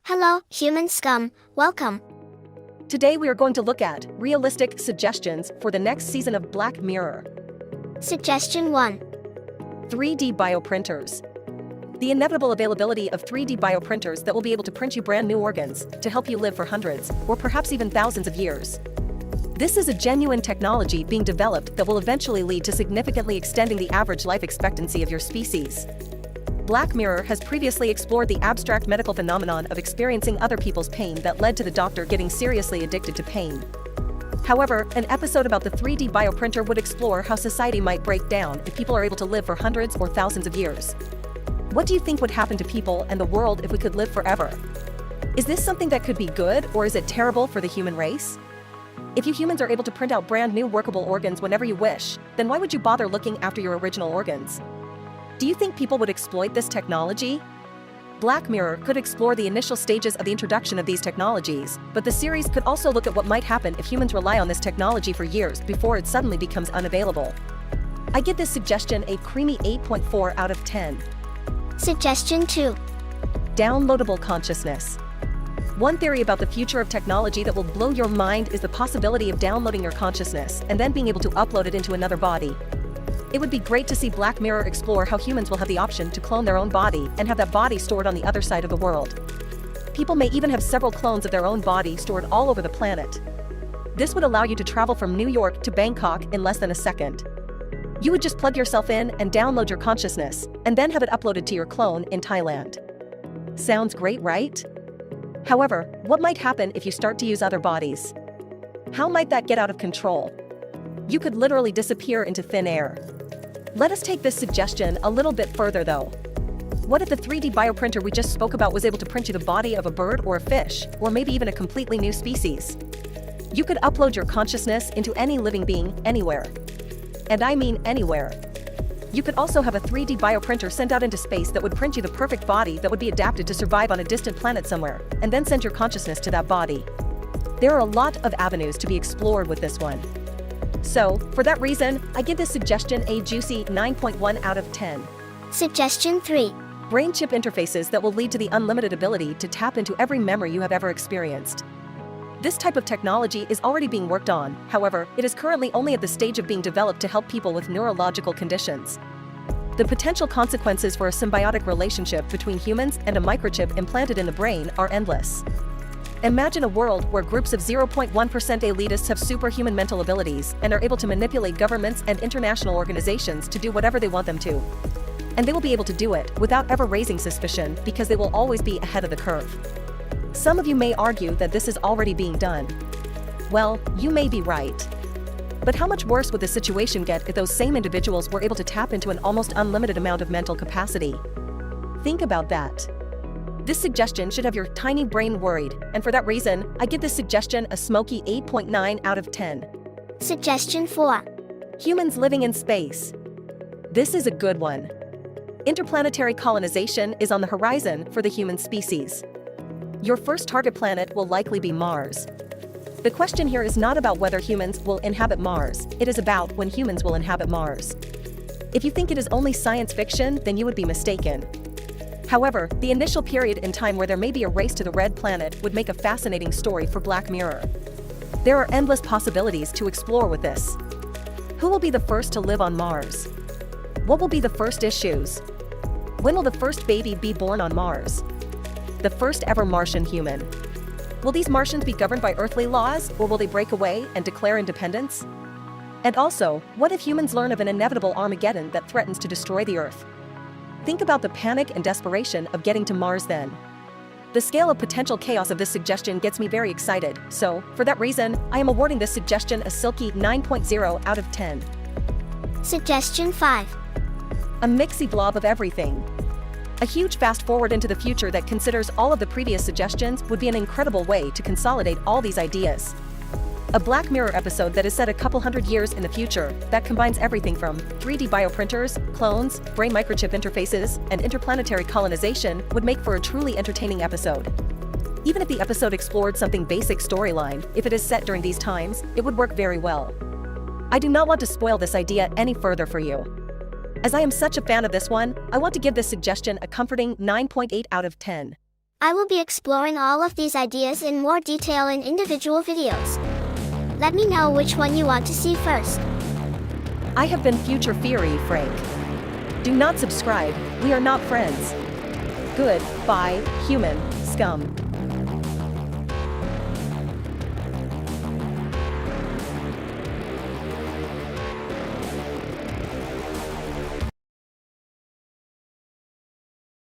Hello, human scum. Welcome. Today we are going to look at realistic suggestions for the next season of Black Mirror. Suggestion 1. 3D bioprinters. The inevitable availability of 3D bioprinters that will be able to print you brand new organs to help you live for hundreds, or perhaps even thousands of years. This is a genuine technology being developed that will eventually lead to significantly extending the average life expectancy of your species. Black Mirror has previously explored the abstract medical phenomenon of experiencing other people's pain that led to the doctor getting seriously addicted to pain. However, an episode about the 3D bioprinter would explore how society might break down if people are able to live for hundreds or thousands of years. What do you think would happen to people and the world if we could live forever? Is this something that could be good, or is it terrible for the human race? If you humans are able to print out brand new workable organs whenever you wish, then why would you bother looking after your original organs? Do you think people would exploit this technology? Black Mirror could explore the initial stages of the introduction of these technologies, but the series could also look at what might happen if humans rely on this technology for years before it suddenly becomes unavailable. I give this suggestion a creamy 8.4 out of 10. Suggestion 2. Downloadable consciousness. One theory about the future of technology that will blow your mind is the possibility of downloading your consciousness and then being able to upload it into another body. It would be great to see Black Mirror explore how humans will have the option to clone their own body and have that body stored on the other side of the world. People may even have several clones of their own body stored all over the planet. This would allow you to travel from New York to Bangkok in less than a second. You would just plug yourself in and download your consciousness, and then have it uploaded to your clone in Thailand. Sounds great, right? However, what might happen if you start to use other bodies? How might that get out of control? You could literally disappear into thin air. Let us take this suggestion a little bit further though. What if the 3D bioprinter we just spoke about was able to print you the body of a bird or a fish, or maybe even a completely new species? You could upload your consciousness into any living being, anywhere. And I mean anywhere. You could also have a 3D bioprinter sent out into space that would print you the perfect body that would be adapted to survive on a distant planet somewhere, and then send your consciousness to that body. There are a lot of avenues to be explored with this one. So, for that reason, I give this suggestion a juicy 9.1 out of 10. Suggestion 3. Brain chip interfaces that will lead to the unlimited ability to tap into every memory you have ever experienced. This type of technology is already being worked on, however, it is currently only at the stage of being developed to help people with neurological conditions. The potential consequences for a symbiotic relationship between humans and a microchip implanted in the brain are endless. Imagine a world where groups of 0.1% elitists have superhuman mental abilities and are able to manipulate governments and international organizations to do whatever they want them to. And they will be able to do it without ever raising suspicion because they will always be ahead of the curve. Some of you may argue that this is already being done. Well, you may be right. But how much worse would the situation get if those same individuals were able to tap into an almost unlimited amount of mental capacity? Think about that. This suggestion should have your tiny brain worried, and for that reason, I give this suggestion a smoky 8.9 out of 10. Suggestion 4. Humans living in space. This is a good one. Interplanetary colonization is on the horizon for the human species. Your first target planet will likely be Mars. The question here is not about whether humans will inhabit Mars, it is about when humans will inhabit Mars. If you think it is only science fiction, then you would be mistaken. However, the initial period in time where there may be a race to the red planet would make a fascinating story for Black Mirror. There are endless possibilities to explore with this. Who will be the first to live on Mars? What will be the first issues? When will the first baby be born on Mars? The first ever Martian human. Will these Martians be governed by earthly laws, or will they break away and declare independence? And also, what if humans learn of an inevitable Armageddon that threatens to destroy the Earth? Think about the panic and desperation of getting to Mars then. The scale of potential chaos of this suggestion gets me very excited, so, for that reason, I am awarding this suggestion a silky 9.0 out of 10. Suggestion 5. A mixy blob of everything. A huge fast forward into the future that considers all of the previous suggestions would be an incredible way to consolidate all these ideas. A Black Mirror episode that is set a couple hundred years in the future that combines everything from 3D bioprinters, clones, brain microchip interfaces, and interplanetary colonization would make for a truly entertaining episode. Even if the episode explored something basic storyline, if it is set during these times, it would work very well. I do not want to spoil this idea any further for you. As I am such a fan of this one, I want to give this suggestion a comforting 9.8 out of 10. I will be exploring all of these ideas in more detail in individual videos. Let me know which one you want to see first. I have been Future Fury, Frank. Do not subscribe, we are not friends. Goodbye, human scum.